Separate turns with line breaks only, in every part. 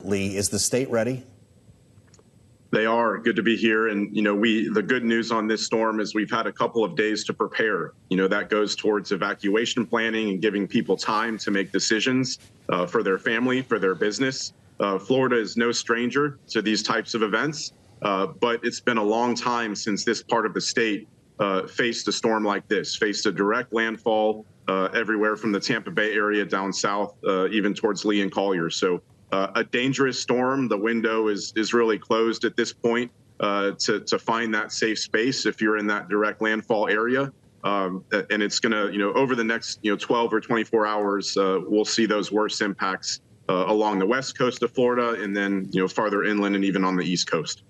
Lee. Is the state ready?
They are. Good to be here. And, the good news on this storm is we've had a couple of days to prepare. That goes towards evacuation planning and giving people time to make decisions for their family, for their business. Florida is no stranger to these types of events, but it's been a long time since this part of the state faced a storm like this, faced a direct landfall everywhere from the Tampa Bay area down south, even towards Lee and Collier. So a dangerous storm. The window is really closed at this point to find that safe space if you're in that direct landfall area. And it's going to, over the next 12 or 24 hours, we'll see those worst impacts along the west coast of Florida and then farther inland and even on the east coast.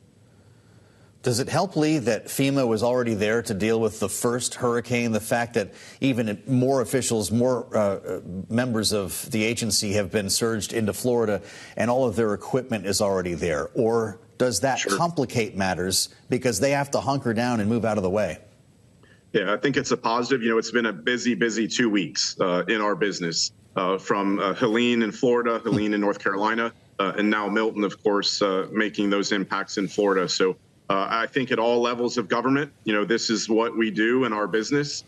Does it help, Lee, that FEMA was already there to deal with the first hurricane? The fact that even more officials, more members of the agency have been surged into Florida and all of their equipment is already there? Or does that complicate matters because they have to hunker down and move out of the way?
Yeah, I think it's a positive. It's been a busy 2 weeks in our business from Helene in Florida, Helene in North Carolina, and now Milton, of course, making those impacts in Florida. So I think at all levels of government, this is what we do in our business.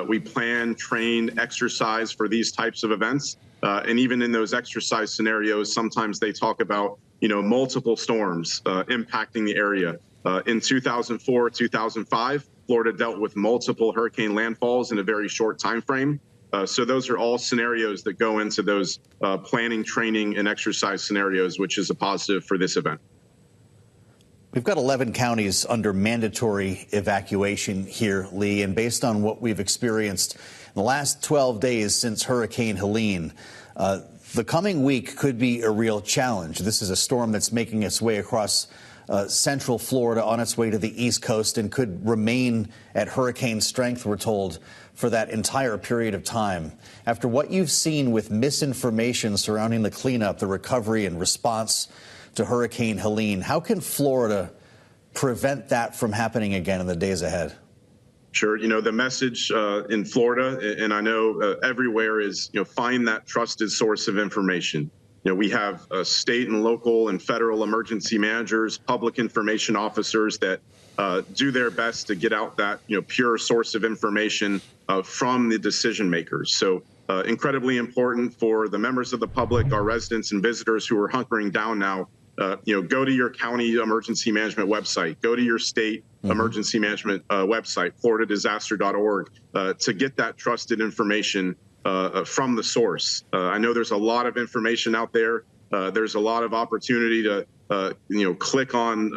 We plan, train, exercise for these types of events. And even in those exercise scenarios, sometimes they talk about, multiple storms impacting the area. In 2004, 2005, Florida dealt with multiple hurricane landfalls in a very short time frame. So those are all scenarios that go into those planning, training, and exercise scenarios, which is a positive for this event.
We've got 11 counties under mandatory evacuation here, Lee, and based on what we've experienced in the last 12 days since Hurricane Helene, the coming week could be a real challenge. This is a storm that's making its way across central Florida on its way to the East Coast and could remain at hurricane strength, we're told, for that entire period of time. After what you've seen with misinformation surrounding the cleanup, the recovery and response to Hurricane Helene, how can Florida prevent that from happening again in the days ahead?
Sure. The message in Florida, and I know everywhere, is, find that trusted source of information. We have state and local and federal emergency managers, public information officers that do their best to get out that, pure source of information from the decision makers. So incredibly important for the members of the public, our residents and visitors who are hunkering down now. Go to your county emergency management website, go to your state emergency management website, floridadisaster.org, to get that trusted information from the source. I know there's a lot of information out there. There's a lot of opportunity to, click on,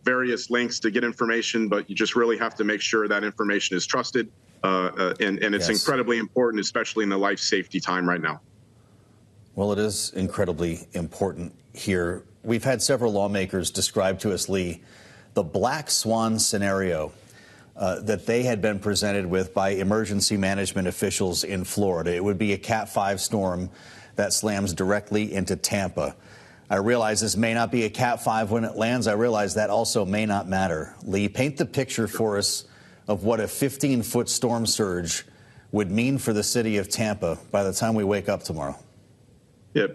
various links to get information, but you just really have to make sure that information is trusted. And it's incredibly important, especially in the life safety time right now.
Well, it is incredibly important here. We've had several lawmakers describe to us, Lee, the black swan scenario that they had been presented with by emergency management officials in Florida. It would be a Cat 5 storm that slams directly into Tampa. I realize this may not be a Cat 5 when it lands. I realize that also may not matter. Lee, paint the picture for us of what a 15-foot storm surge would mean for the city of Tampa by the time we wake up tomorrow.
Yeah,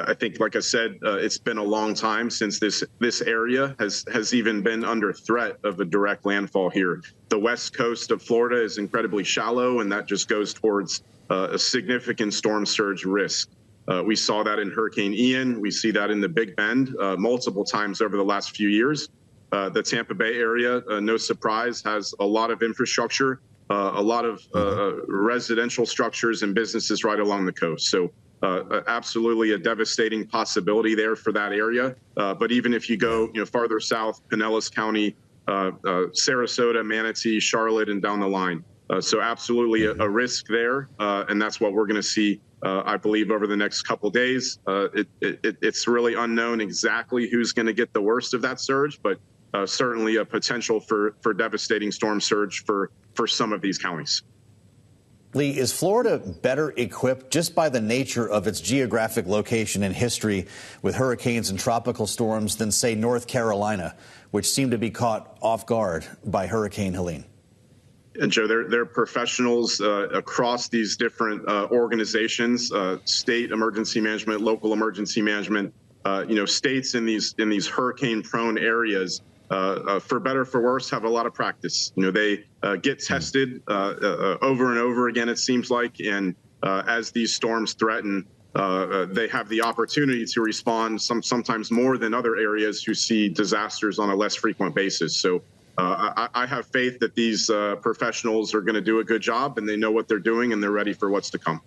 I think, like I said, it's been a long time since this area has even been under threat of a direct landfall here. The west coast of Florida is incredibly shallow, and that just goes towards a significant storm surge risk. We saw that in Hurricane Ian. We see that in the Big Bend multiple times over the last few years. The Tampa Bay area, no surprise, has a lot of infrastructure, a lot of residential structures and businesses right along the coast. So absolutely a devastating possibility there for that area. But even if you go farther south, Pinellas County, Sarasota, Manatee, Charlotte, and down the line. So absolutely a risk there. And that's what we're going to see, I believe, over the next couple of days. It's really unknown exactly who's going to get the worst of that surge, but certainly a potential for devastating storm surge for some of these counties.
Lee, is Florida better equipped just by the nature of its geographic location and history with hurricanes and tropical storms than, say, North Carolina, which seemed to be caught off guard by Hurricane Helene?
And Joe, they're professionals across these different organizations, state emergency management, local emergency management, states in these hurricane-prone areas, for better or for worse, have a lot of practice. They get tested over and over again, it seems like, and as these storms threaten, they have the opportunity to respond sometimes more than other areas who see disasters on a less frequent basis. So I have faith that these professionals are going to do a good job, and they know what they're doing, and they're ready for what's to come.